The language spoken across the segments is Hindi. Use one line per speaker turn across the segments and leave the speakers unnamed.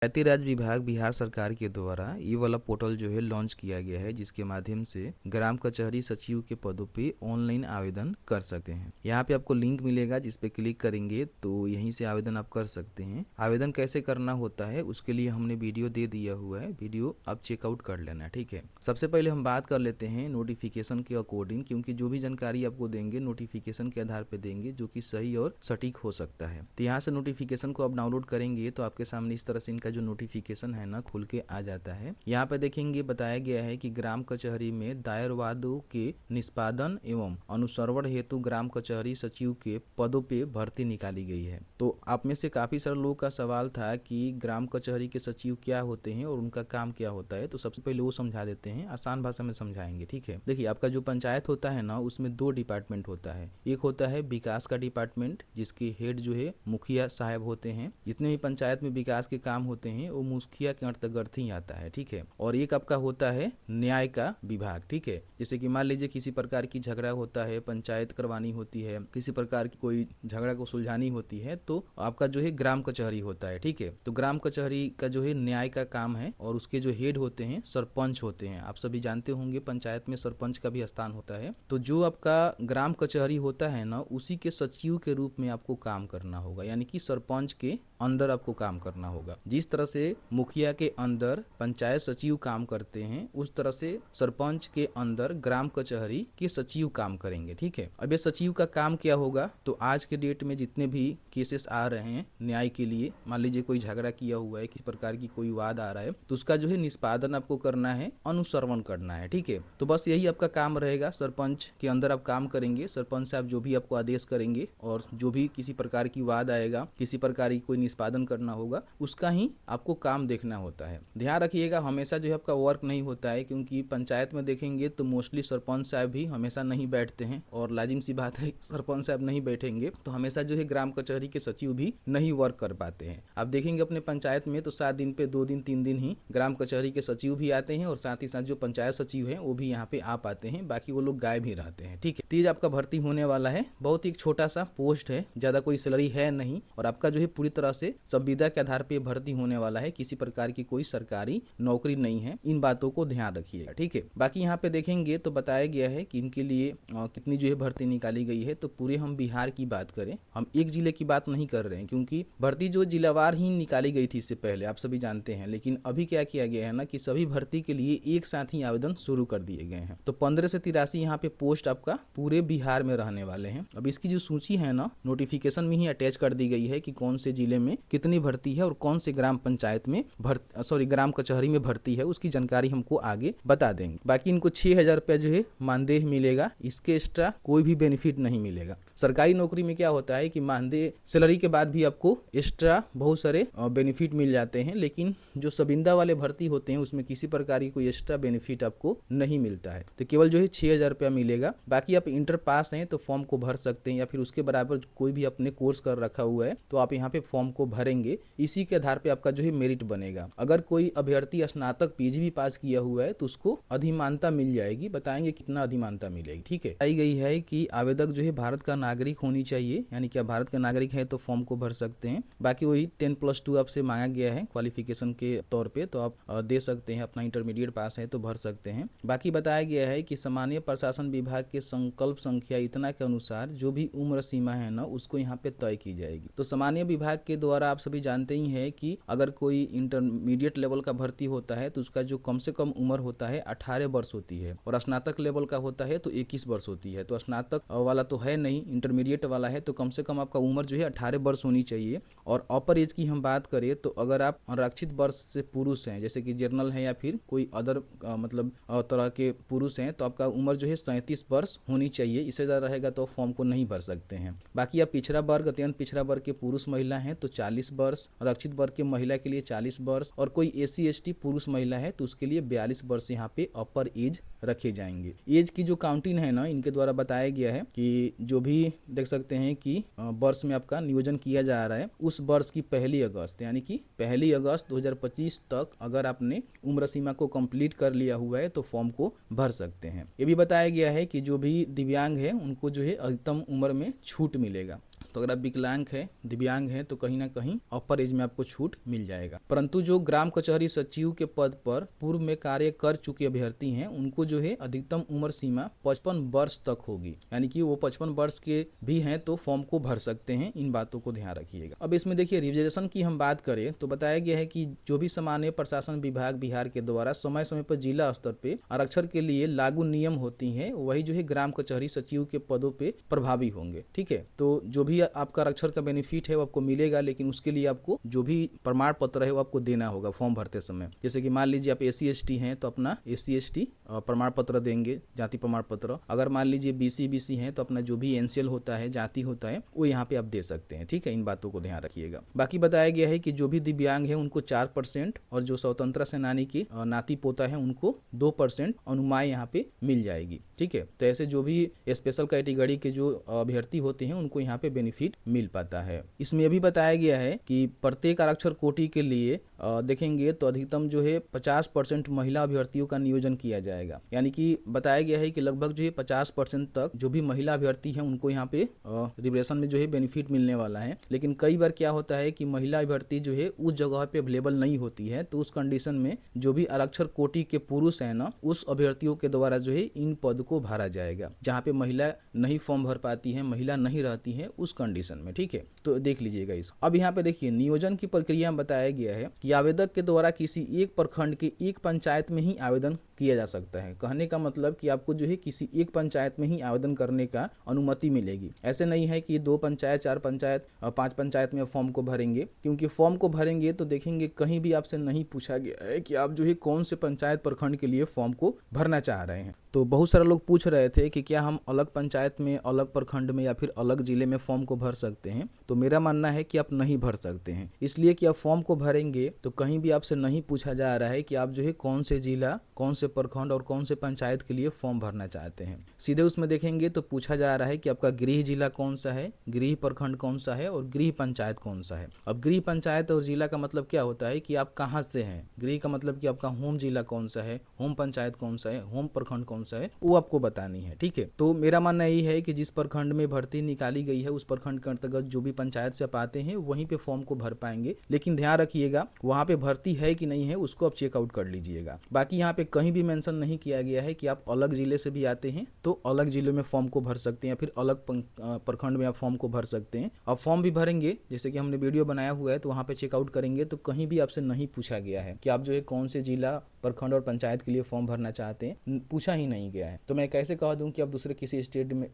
पंचायती राज विभाग बिहार सरकार के द्वारा ये वाला पोर्टल जो है लॉन्च किया गया है, जिसके माध्यम से ग्राम कचहरी सचिव के पदों पे ऑनलाइन आवेदन कर सकते हैं। यहाँ पे आपको लिंक मिलेगा, जिस पे क्लिक करेंगे तो यहीं से आवेदन आप कर सकते हैं। आवेदन कैसे करना होता है उसके लिए हमने वीडियो दे दिया हुआ है, वीडियो आप चेकआउट कर लेना, ठीक है। सबसे पहले हम बात कर लेते हैं नोटिफिकेशन के अकॉर्डिंग, क्योंकि जो भी जानकारी आपको देंगे नोटिफिकेशन के आधार पर देंगे, जो कि सही और सटीक हो सकता है। तो यहाँ से नोटिफिकेशन को आप डाउनलोड करेंगे तो आपके सामने इस तरह से इनका जो नोटिफिकेशन है ना खुल के आ जाता है। यहाँ पे देखेंगे बताया गया है कि ग्राम कचहरी में दायर वादों के निष्पादन एवं अनुसरण हेतु ग्राम कचहरी सचिव के पदों पे भर्ती निकाली गई है। तो आप में से काफी सारे लोगों का सवाल था कि ग्राम कचहरी के सचिव क्या होते हैं और उनका काम क्या होता है। तो सबसे पहले वो समझा देते हैं, आसान भाषा में समझाएंगे, ठीक है। देखिए, आपका जो पंचायत होता है ना उसमें 2 डिपार्टमेंट होता है। एक होता है विकास का डिपार्टमेंट, जिसके हेड जो है मुखिया साहब होते हैं। जितने भी पंचायत में विकास के काम होते हैं वो मुखिया के अंतर्गत ही आता है, ठीक है। और एक आपका होता है न्याय का विभाग, ठीक है। जैसे कि मान लीजिए किसी प्रकार की झगड़ा होता है, पंचायत करवानी होती है, किसी प्रकार की कोई झगड़ा को सुलझानी होती है, तो आपका जो है ग्राम कचहरी होता है, ठीक है। तो ग्राम कचहरी का जो है न्याय का काम है और उसके जो हेड होते हैं सरपंच होते हैं। आप सभी जानते होंगे पंचायत में सरपंच का भी स्थान होता है। तो जो आपका ग्राम कचहरी होता है ना उसी के सचिव के रूप में आपको काम करना होगा, यानी कि सरपंच के अंदर आपको काम करना होगा। जिस तरह से मुखिया के अंदर पंचायत सचिव काम करते हैं, उस तरह से सरपंच के अंदर ग्राम कचहरी के सचिव काम करेंगे, ठीक है। अब ये सचिव का काम क्या होगा, तो आज के डेट में जितने भी केसेस आ रहे हैं न्याय के लिए, मान लीजिए कोई झगड़ा किया हुआ है, किसी प्रकार की कोई वाद आ रहा है, तो उसका जो है निष्पादन आपको करना है, अनुश्रवण करना है, ठीक है। तो बस यही आपका काम रहेगा। सरपंच के अंदर आप काम करेंगे, सरपंच साहब जो भी आपको आदेश करेंगे और जो भी किसी प्रकार की वाद आएगा, किसी प्रकार की कोई निष्पादन करना होगा, उसका ही आपको काम देखना होता है। ध्यान रखिएगा, हमेशा जो है आपका वर्क नहीं होता है, क्योंकि पंचायत में देखेंगे तो मोस्टली सरपंच साहब भी हमेशा नहीं बैठते हैं, और लाजिम सी बात है सरपंच साहब नहीं बैठेंगे तो हमेशा जो है ग्राम कचहरी के सचिव भी नहीं वर्क कर पाते हैं। आप देखेंगे अपने पंचायत में तो 7 दिन पे 2 दिन 3 दिन ही ग्राम कचहरी के सचिव भी आते हैं, और साथ ही साथ जो पंचायत सचिव है वो भी यहाँ पे आ पाते हैं, बाकी वो लोग गायब ही रहते हैं, ठीक है। तेज आपका भर्ती होने वाला है, बहुत ही छोटा सा पोस्ट है, ज्यादा कोई सैलरी है नहीं, और आपका जो है पूरी तरह से संविदा के आधार पे भर्ती होने वाला है, किसी प्रकार की कोई सरकारी नौकरी नहीं है। इन बातों को ध्यान रखिएगा, ठीक है। बाकी यहाँ पे देखेंगे तो बताया गया है कि इनके लिए कितनी जो है भर्ती निकाली गई है। तो पूरे हम बिहार की बात करें, हम एक जिले की बात नहीं कर रहे हैं, क्योंकि भर्ती जो जिलावार ही निकाली गई थी इससे पहले, आप सभी जानते हैं। लेकिन अभी क्या किया गया है ना कि सभी भर्ती के लिए एक साथ ही आवेदन शुरू कर दिए गए हैं। तो 15 से 83 यहाँ पे पोस्ट आपका पूरे बिहार में रहने वाले हैं। अब इसकी जो सूची है ना नोटिफिकेशन में ही अटैच कर दी गई है कि कौन से जिले में कितनी भर्ती है और कौन से ग्राम पंचायत में ग्राम कचहरी में भर्ती है, उसकी जानकारी हमको आगे बता देंगे। बाकी इनको 6,000 रुपया जो है मानदेय मिलेगा, इसके एक्स्ट्रा कोई भी बेनिफिट नहीं मिलेगा। सरकारी नौकरी में क्या होता है कि मानदेय सैलरी के बाद भी आपको एक्स्ट्रा बहुत सारे बेनिफिट मिल जाते हैं, लेकिन जो सबींदा वाले भर्ती होते हैं उसमें किसी प्रकार की कोई एक्स्ट्रा बेनिफिट आपको नहीं मिलता है। तो केवल जो है 6,000 रुपया मिलेगा। बाकी आप इंटर पास हैं तो फॉर्म को भर सकते हैं, या फिर उसके बराबर कोई भी अपने कोर्स कर रखा हुआ है तो आप यहाँ पे फॉर्म को भरेंगे, इसी के आधार पे आपका जो है मेरिट बनेगा। अगर कोई अभ्यर्थी स्नातक पीजी भी पास किया हुआ है तो उसको अधिमानता मिल जाएगी, बताएंगे कितना अधिमानता मिलेगी, ठीक है। आई गई है कि आवेदक जो है भारत का नागरिक होनी चाहिए, यानी कि आप भारत का नागरिक है तो फॉर्म को भर सकते हैं। बाकी वही 10+2 आपसे मांगा गया है क्वालिफिकेशन के तौर पे, तो आप दे सकते हैं, अपना इंटरमीडिएट पास है तो भर सकते हैं। बाकी बताया गया है कि सामान्य प्रशासन विभाग के संकल्प संख्या इतना के अनुसार जो भी उम्र सीमा है ना उसको यहाँ पे तय की जाएगी। तो सामान्य विभाग के द्वारा आप सभी जानते ही है कि अगर कोई इंटरमीडिएट लेवल का भर्ती होता है तो उसका जो कम से कम उम्र होता है 18 वर्ष होती है, और स्नातक लेवल का होता है तो 21 वर्ष होती है। तो स्नातक वाला तो है नहीं, इंटरमीडिएट वाला है, तो कम से कम आपका उम्र जो है 18 वर्ष होनी चाहिए। और अपर एज की हम बात करें तो अगर आप आरक्षित वर्ष से पुरुष हैं, जैसे कि जनरल है या फिर कोई अदर तरह के पुरुष हैं, तो आपका उम्र जो है 37 वर्ष होनी चाहिए। इससे ज़्यादा रहेगा तो फॉर्म को नहीं भर सकते हैं। बाकी आप पिछड़ा वर्ग, अत्यंत पिछड़ा वर्ग के पुरुष महिला हैं तो 40 वर्ष, आरक्षित वर्ग के महिला के लिए 40 वर्ष, और कोई SC ST पुरुष महिला है तो उसके लिए 42 वर्ष यहाँ पे अपर एज रखे जाएंगे। एज की जो काउंटिंग है ना इनके द्वारा बताया गया है कि जो भी देख सकते हैं कि वर्ष में आपका नियोजन किया जा रहा है, उस वर्ष की 1 अगस्त यानी कि 1 अगस्त 2025 तक अगर आपने उम्र सीमा को कंप्लीट कर लिया हुआ है तो फॉर्म को भर सकते हैं। ये भी बताया गया है कि जो भी दिव्यांग है उनको जो है अधिकतम उम्र में छूट मिलेगा। तो अगर आप विकलांग है, दिव्यांग है, तो कहीं ना कहीं अपर एज में आपको छूट मिल जाएगा। परंतु जो ग्राम कचहरी सचिव के पद पर पूर्व में कार्य कर चुके अभ्यर्थी हैं, उनको जो है अधिकतम उम्र सीमा 55 वर्ष तक होगी, यानी कि वो 55 वर्ष के भी हैं तो फॉर्म को भर सकते हैं। इन बातों को ध्यान रखिएगा। अब इसमें देखिए रिजर्वेशन की हम बात करें तो बताया गया है कि जो भी सामान्य प्रशासन विभाग बिहार के द्वारा समय समय पर जिला स्तर पे आरक्षण के लिए लागू नियम होती हैं, वही जो है ग्राम कचहरी सचिव के पदों पे प्रभावी होंगे। ठीक है, तो जो भी आपका आरक्षण का बेनिफिट है वो आपको मिलेगा, लेकिन उसके लिए आपको जो भी प्रमाण पत्र है वो आपको देना होगा फॉर्म भरते समय। जैसे कि मान लीजिए आप SC/ST हैं तो अपना SC/ST प्रमाण पत्र देंगे, जाति प्रमाण पत्र। अगर मान लीजिए BC/BC हैं तो अपना जो भी NCL होता है, जाति होता है, वो यहाँ पे आप दे सकते हैं। ठीक है, इन बातों को ध्यान रखिएगा। बाकी बताया गया है कि जो भी दिव्यांग है उनको 4% और जो स्वतंत्रता सेनानी की नाती पोता है उनको 2% अनुमाय यहाँ पे मिल जाएगी। ठीक है, तो ऐसे जो भी स्पेशल कैटेगरी के जो अभ्यर्थी होते हैं उनको यहाँ पे बेनिफिट मिल पाता है। इसमें यह भी बताया गया है कि प्रत्येक आरक्षण कोटि के लिए देखेंगे तो अधिकतम जो है 50% महिला अभ्यर्थियों का नियोजन किया जाएगा। यानी कि बताया गया है कि लगभग जो है 50% तक जो भी महिला अभ्यर्थी हैं उनको यहाँ पे रिजर्वेशन में जो है बेनिफिट मिलने वाला है। लेकिन कई बार क्या होता है कि महिला अभ्यर्थी जो है उस जगह पे अवेलेबल नहीं होती है, तो उस कंडीशन में जो भी आरक्षण कोटि के पुरुष है ना, उस अभ्यर्थियों के द्वारा जो है इन पद को भरा जाएगा। जहाँ पे महिला नहीं फॉर्म भर पाती है, महिला नहीं रहती है उस कंडीशन में। ठीक है, तो देख लीजिएगा इसको। अब यहाँ पे देखिए नियोजन की प्रक्रिया में बताया गया है कि आवेदक के द्वारा किसी एक प्रखंड के एक पंचायत में ही आवेदन किया जा सकता है। कहने का मतलब कि आपको जो है किसी एक पंचायत में ही आवेदन करने का अनुमति मिलेगी। ऐसे नहीं है कि 2 पंचायत, 4 पंचायत, 5 पंचायत में फॉर्म को भरेंगे, क्योंकि फॉर्म को भरेंगे तो देखेंगे कहीं भी आपसे नहीं पूछा गया है कि आप जो है कौन से पंचायत प्रखंड के लिए फॉर्म को भरना चाह रहे हैं। तो बहुत सारे लोग पूछ रहे थे कि क्या हम अलग पंचायत में, अलग प्रखंड में या फिर अलग जिले में फॉर्म को भर सकते हैं। तो मेरा मानना है कि आप नहीं भर सकते हैं, इसलिए कि आप फॉर्म को भरेंगे तो कहीं भी आपसे नहीं पूछा जा रहा है कि आप जो है कौन से जिला, कौन से प्रखंड और कौन से पंचायत के लिए फॉर्म भरना चाहते हैं। सीधे उसमें देखेंगे तो पूछा जा रहा है कि आपका गृह जिला कौन सा है, गृह प्रखंड कौन सा है और गृह पंचायत कौन सा है। अब गृह पंचायत और जिला का मतलब क्या होता है कि आप कहाँ से हैं। गृह का मतलब कि आपका होम जिला कौन सा है, होम पंचायत कौन सा है, होम प्रखंड कौन सा है, वो आपको बतानी है। ठीक है, तो मेरा मानना यही है कि जिस प्रखंड में भर्ती निकाली गई है उस प्रखंड के अंतर्गत जो भी पंचायत से आप आते हैं वहीं पे फॉर्म को भर पाएंगे। लेकिन ध्यान रखिएगा वहां पे भर्ती है कि नहीं है उसको आप चेकआउट कर लीजिएगा। बाकी यहाँ पे कहीं भी मेंशन नहीं किया गया है कि आप अलग जिले से भी आते हैं तो अलग जिले में फॉर्म को भर सकते हैं या फिर अलग प्रखंड में आप फॉर्म को भर सकते हैं। अब फॉर्म भी भरेंगे, जैसे कि हमने वीडियो बनाया हुआ है, तो वहाँ पे चेकआउट करेंगे तो कहीं भी आपसे नहीं पूछा गया है कि आप जो है कौन से जिला, प्रखंड और पंचायत के लिए फॉर्म भरना चाहते हैं, पूछा ही नहीं गया है। तो मैं कैसे कह दूं कि आप दूसरे किसी स्टेट में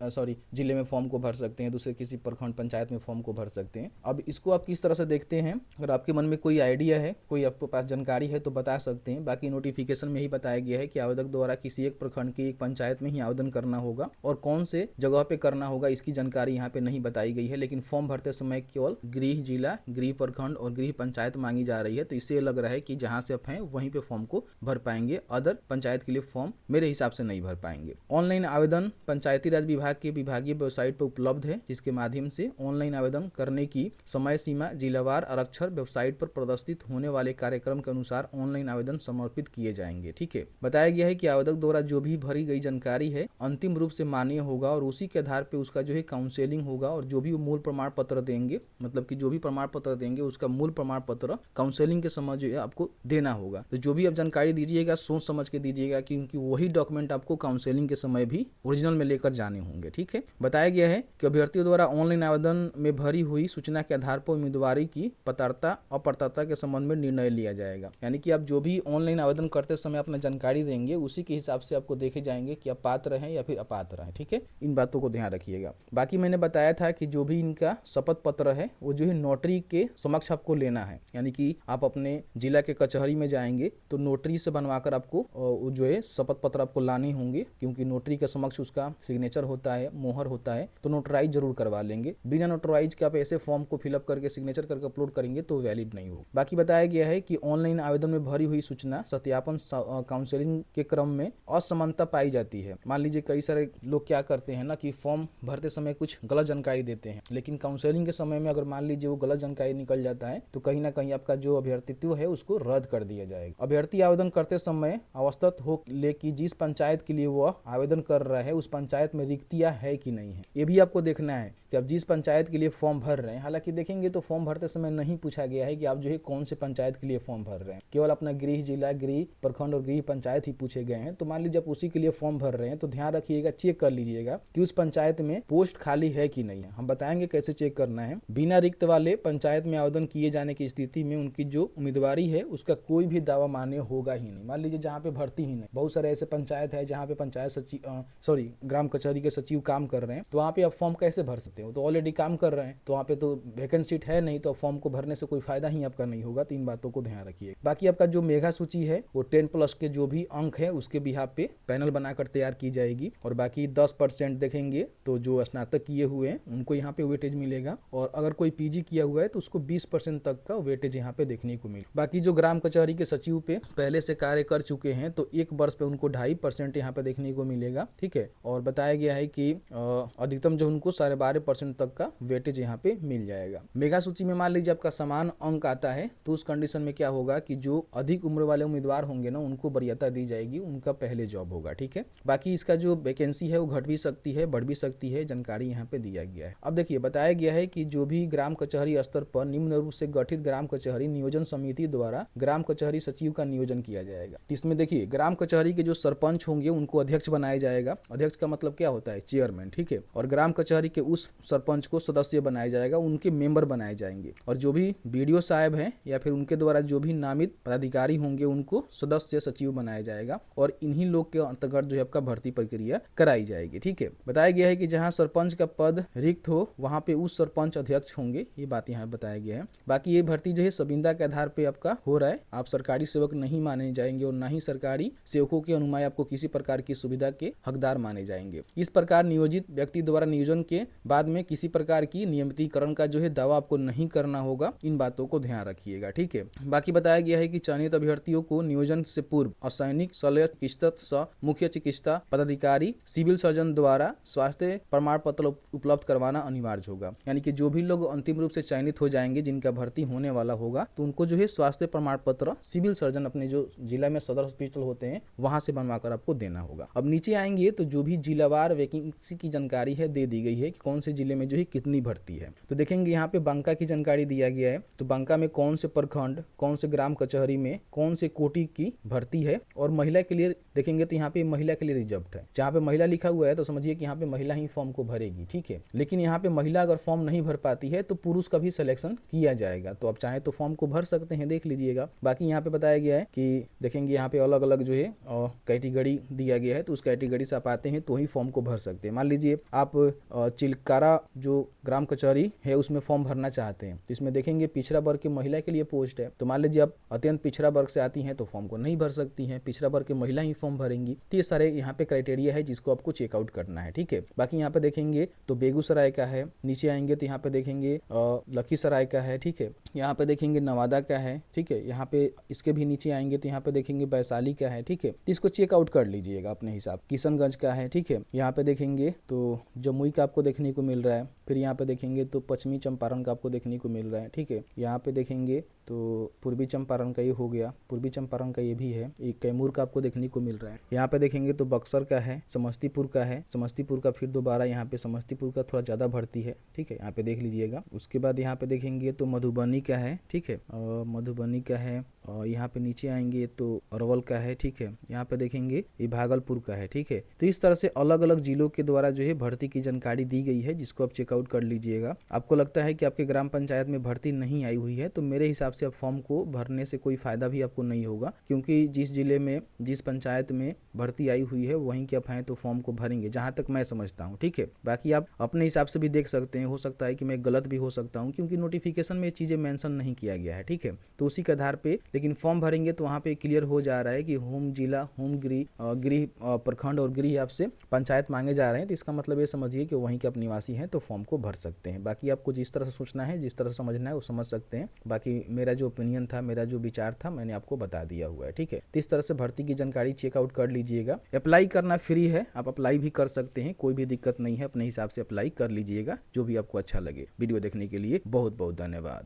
जिले में फॉर्म को भर सकते हैं, दूसरे किसी प्रखंड पंचायत में फॉर्म को भर सकते हैं। अब इसको आप किस तरह से देखते हैं, अगर आपके मन में कोई आइडिया है, कोई आपके पास जानकारी है तो बता सकते हैं। बाकी नोटिफिकेशन में ही बताया गया है कि आवेदक द्वारा किसी एक प्रखंड की एक पंचायत में ही आवेदन करना होगा और कौन से जगह पे करना होगा इसकी जानकारी यहाँ पे नहीं बताई गई है। लेकिन फॉर्म भरते समय केवल गृह जिला, गृह प्रखंड और गृह पंचायत मांगी जा रही है, तो इससे लग रहा है कि जहाँ से आप हैं वहीं पे फॉर्म को भर पाएंगे, अदर पंचायत के लिए फॉर्म मेरे हिसाब से नहीं भर पाएंगे। ऑनलाइन आवेदन पंचायती राज विभाग के विभागीय वेबसाइट पर उपलब्ध है, जिसके माध्यम से ऑनलाइन आवेदन करने की समय सीमा जिलावार आरक्षण वेबसाइट पर प्रदर्शित होने वाले कार्यक्रम के अनुसार ऑनलाइन आवेदन समर्पित किए जाएंगे। ठीक है, बताया गया है कि आवेदक द्वारा जो भी भरी गई जानकारी है अंतिम रूप से मान्य होगा और उसी के आधार पर उसका जो है काउंसलिंग होगा और जो भी मूल प्रमाण पत्र देंगे, मतलब कि जो भी प्रमाण पत्र देंगे उसका मूल प्रमाण पत्र काउंसलिंग के समय जो है आपको देना होगा। तो जो भी आप जानकारी दीजिएगा सोच समझ के दीजिएगा, क्योंकि वही डॉक्यूमेंट आपको काउंसलिंग के समय भी ओरिजिनल में लेकर जाने होंगे। ठीक है, बताया गया है कि अभ्यर्थियों द्वारा ऑनलाइन आवेदन में भरी हुई सूचना के आधार पर उम्मीदवारी की पात्रता अपात्रता के संबंध में निर्णय लिया जाएगा। यानी कि आप जो भी ऑनलाइन आवेदन करते समय अपना जानकारी देंगे उसी के हिसाब से आपको देखे जाएंगे कि आप पात्र हैं या फिर अपात्र हैं। ठीक है, इन बातों को ध्यान रखिएगा। बाकी मैंने बताया था कि जो भी इनका शपथ पत्र है वो जो है नोटरी के समक्ष आपको लेना है। यानी कि आप अपने जिला के कचहरी में जाएंगे तो नोटरी से बनवाकर आपको जो है शपथ पत्र आपको लाने होंगे, क्योंकि नोटरी के समक्ष उसका सिग्नेचर होता है, मोहर होता है, तो नोटराइज जरूर करवा लेंगे। बिना नोटराइज के आप ऐसे फॉर्म को फिलअप करके सिग्नेचर करके अपलोड करेंगे तो वैलिड नहीं हो। बाकी बताया गया है कि ऑनलाइन आवेदन में भरी हुई सूचना सत्यापन काउंसलिंग के क्रम में असमानता पाई जाती है। मान लीजिए कई सारे लोग क्या करते हैं ना कि फॉर्म भरते समय कुछ गलत जानकारी देते हैं, लेकिन काउंसलिंग के समय में अगर मान लीजिए वो गलत जानकारी निकल जाता है तो कहीं ना कहीं आपका जो अभ्यर्थित्व है उसको रद्द कर दिया जाएगा। अभ्यर्थी आवेदन करते समय अवस्थित हो ले कि जिस पंचायत के लिए वह वह आवेदन कर रहा है उस पंचायत में रिक्तियां है कि नहीं है, ये भी आपको देखना है कि आप जिस पंचायत के लिए फॉर्म भर रहे हैं, हालांकि देखेंगे तो फॉर्म भरते समय नहीं पूछा गया है कि आप जो है कौन से पंचायत के लिए फॉर्म भर रहे हैं, केवल अपना गृह जिला, गृह प्रखंड और गृह पंचायत ही पूछे गए हैं। तो मान लीजिए आप उसी के लिए फॉर्म भर रहे हैं तो ध्यान रखिएगा, चेक कर लीजिएगा कि उस पंचायत में पोस्ट खाली है कि नहीं है। हम बताएंगे कैसे चेक करना है। बिना रिक्त वाले पंचायत में आवेदन किए जाने की स्थिति में उनकी जो उम्मीदवारी है उसका कोई भी दावा मान्य होगा ही नहीं। मान लीजिए जहाँ पे भर्ती ही नहीं, बहुत सारे ऐसे पंचायत है जहाँ पे पंचायत सचिव ग्राम कचहरी के सचिव काम कर रहे हैं, तो वहाँ पे आप फॉर्म कैसे भर सकते हो? तो ऑलरेडी काम कर रहे हैं, तो वहाँ पे तो वैकेंट सीट है नहीं, तो फॉर्म को भरने से कोई फायदा ही आपका नहीं होगा। तीन बातों को ध्यान रखिए। बाकी आपका जो मेगा सूची है वो 10+ के जो भी अंक है उसके बिहाफ पे पैनल बनाकर तैयार की जाएगी, और बाकी 10% देखेंगे तो जो स्नातक किए हुए हैं उनको यहाँ पे वेटेज मिलेगा, और अगर कोई पीजी किया हुआ है तो उसको 20% तक का वेटेज यहाँ पे देखने को मिले। बाकी जो ग्राम कचहरी के सचिव पे पहले से कार्य कर चुके हैं तो 1 वर्ष पे उनको 2.5% यहाँ पे देखने को मिलेगा, ठीक है। और बताया गया है कि अधिकतम जो उनको 12.5% तक का वेटेज यहाँ पे मिल जाएगा। मेगा सूची में मान लीजिए आपका समान अंक आता है तो उस कंडीशन में क्या होगा कि जो अधिक उम्र वाले उम्मीदवार होंगे ना उनको वरीयता दी जाएगी, उनका पहले जॉब होगा, ठीक है। बाकी इसका जो वैकेंसी है वो घट भी सकती है, बढ़ भी सकती है, जानकारी यहाँ पे दिया गया है। अब देखिए बताया गया है कि जो भी ग्राम कचहरी स्तर पर निम्न रूप से गठित ग्राम कचहरी नियोजन समिति द्वारा ग्राम कचहरी सचिव का नियोजन किया जाएगा। इसमें देखिए ग्राम कचहरी के जो सरपंच होंगे उनको अध्यक्ष बनाया जाएगा। अध्यक्ष का मतलब क्या होता है? चेयरमैन, ठीक है। और ग्राम कचहरी के उस सरपंच को सदस्य बनाया जाएगा, उनके मेंबर बनाए जाएंगे, और जो भी बीडीओ साहब हैं या फिर उनके द्वारा जो भी नामित पदाधिकारी होंगे उनको सदस्य सचिव बनाया जाएगा, और इन्हीं लोग के अंतर्गत जो है आपका भर्ती प्रक्रिया कराई जाएगी, ठीक है। बताया गया है कि जहां सरपंच का पद रिक्त हो वहां पे उस सरपंच अध्यक्ष होंगे, ये बात यहाँ बताया गया है। बाकी ये भर्ती जो है संविदा के आधार पे आपका हो रहा है, आप सरकारी सेवक नहीं माने जाएंगे और ना ही सरकारी सेवकों के अनुमाय आपको किसी प्रकार की सुविधा के हकदार माने जाएंगे। इस प्रकार नियोजित व्यक्ति द्वारा नियोजन के बाद में किसी प्रकार की नियमितीकरण का जो है दावा आपको नहीं करना होगा, इन बातों को ध्यान रखिएगा, ठीक है। बाकी बताया गया है कि चयनित अभ्यर्थियों को नियोजन से पूर्व असैनिक शल्य चिकित्सक मुख्य चिकित्सा पदाधिकारी सिविल सर्जन द्वारा स्वास्थ्य प्रमाण पत्र उपलब्ध करवाना अनिवार्य होगा। यानी कि जो भी लोग अंतिम रूप से चयनित हो जाएंगे, जिनका भर्ती होने वाला होगा, तो उनको जो है स्वास्थ्य प्रमाण पत्र सिविल सर्जन अपने जो जिला में सदर हॉस्पिटल होते हैं वहां से बनवाकर आपको देना होगा। अब नीचे आएंगे तो जो भी जिलावार वैकेंसी की जानकारी है दे दी गई है कि कौन से जिले में जो है कितनी भर्ती है। तो देखेंगे यहाँ पे बांका की जानकारी दिया गया है, तो बांका में कौन से प्रखंड, कौन से ग्राम कचहरी में कौन से कोटि की भर्ती है, और महिला के लिए देखेंगे तो यहाँ पे महिला के लिए रिजर्व है। जहाँ पे महिला लिखा हुआ है तो समझिए कि यहाँ पे महिला ही फॉर्म को भरेगी, ठीक है। लेकिन यहाँ पे महिला अगर फॉर्म नहीं भर पाती है तो पुरुष का भी सिलेक्शन किया जाएगा, तो आप चाहे तो फॉर्म को भर सकते हैं, देख लीजिएगा। बाकी यहाँ पे बताया गया है कि देखेंगे यहाँ पे अलग अलग जो है कैटेगरी दिया गया है, तो उस कैटेगरी से आप आते हैं तो ही फॉर्म को भर सकते हैं। मान लीजिए आप चिलकारा जो ग्राम कचहरी है उसमें फॉर्म भरना चाहते हैं, तो इसमें देखेंगे पिछड़ा वर्ग की महिला के लिए पोस्ट है, तो मान लीजिए आप अत्यंत पिछड़ा वर्ग से आती हैं तो फॉर्म को नहीं भर सकती हैं, पिछड़ा वर्ग की महिला ही फॉर्म भरेंगी। तो ये सारे यहाँ पे क्राइटेरिया है जिसको आपको चेकआउट करना है, ठीक है। बाकी यहाँ पे देखेंगे तो बेगूसराय का है, नीचे आएंगे तो यहाँ पे देखेंगे लखीसराय का है, ठीक है। यहाँ पे देखेंगे नवादा का है, ठीक है। यहाँ पे इसके भी नीचे आएंगे तो यहाँ पे देखेंगे वैशाली का है, ठीक है। तो इसको चेकआउट कर लीजिएगा अपने हिसाब। किशनगंज का है, ठीक है। यहाँ पे देखेंगे तो जमुई का आपको देखने को मिल रहा है, फिर यहाँ पे देखेंगे तो पश्चिमी चंपारण का आपको देखने को मिल रहा है, ठीक है। यहाँ पे देखेंगे तो पूर्वी चंपारण का ये हो गया, पूर्वी चंपारण का ये भी है, एक कैमूर का आपको देखने को मिल रहा है। यहाँ पे देखेंगे तो बक्सर का है, समस्तीपुर का है, समस्तीपुर का फिर दोबारा यहाँ पे समस्तीपुर का थोड़ा ज़्यादा भर्ती है, ठीक है, यहाँ पे देख लीजिएगा। उसके बाद यहाँ पे देखेंगे तो मधुबनी का है, ठीक है, मधुबनी का है, और यहाँ पे नीचे आएंगे तो अरवल का है, ठीक है। यहाँ पे देखेंगे ये भागलपुर का है, ठीक है। तो इस तरह से अलग अलग जिलों के द्वारा जो है भर्ती की जानकारी दी गई है, जिसको आप चेकआउट कर लीजिएगा। आपको लगता है कि आपके ग्राम पंचायत में भर्ती नहीं आई हुई है तो मेरे हिसाब से आप फॉर्म को भरने से कोई फायदा भी आपको नहीं होगा, क्योंकि जिस जिले में जिस पंचायत में भर्ती आई हुई है वहीं के आप हैं तो फॉर्म को भरेंगे, जहां तक मैं समझता हूं, ठीक है। बाकी आप अपने हिसाब से भी देख सकते हैं, हो सकता है कि मैं गलत भी हो सकता हूं, क्योंकि नोटिफिकेशन में ये चीजें मेंशन नहीं किया गया है, ठीक है। तो उसी के आधार पे लेकिन फॉर्म भरेंगे तो वहाँ पे क्लियर हो जा रहा है कि होम जिला, होम गृह प्रखंड और गृह आपसे पंचायत मांगे जा रहे हैं, तो इसका मतलब ये समझिए कि वहीं के आप निवासी हैं तो फॉर्म को भर सकते हैं। बाकी आपको जिस तरह से सोचना है, जिस तरह से समझना है वो समझ सकते हैं। बाकी मेरा जो ओपिनियन था, मेरा जो विचार था, मैंने आपको बता दिया हुआ है, ठीक है। तो इस तरह से भर्ती की जानकारी चेकआउट कर लीजिएगा। अप्लाई करना फ्री है, आप अप्लाई भी कर सकते हैं, कोई भी दिक्कत नहीं है, अपने हिसाब से अप्लाई कर लीजिएगा, जो भी आपको अच्छा लगे। वीडियो देखने के लिए बहुत बहुत धन्यवाद।